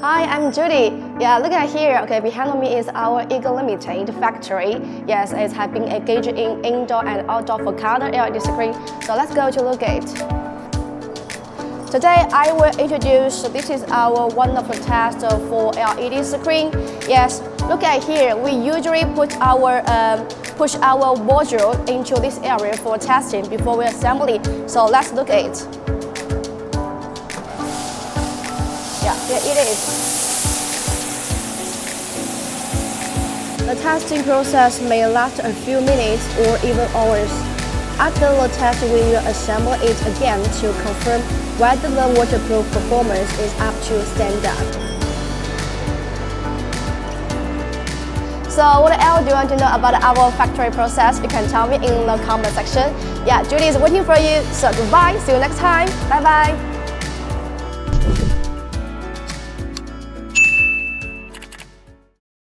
Hi, I'm Judy. Yeah, look at here. Okay, behind me is our EagerLED factory. Yes, it has been engaged in indoor and outdoor for color LED screen. So let's go to look at it. Today I will introduce, this is our wonderful test for LED screen. Yes, look at here. We usually push our module into this area for testing before we assemble it. So let's look at it. Yeah, here it is. The testing process may last a few minutes or even hours. After the test, we will assemble it again to confirm whether the waterproof performance is up to standard. So what else do you want to know about our factory process? You can tell me in the comment section. Yeah, Judy is waiting for you. So goodbye, see you next time. Bye bye.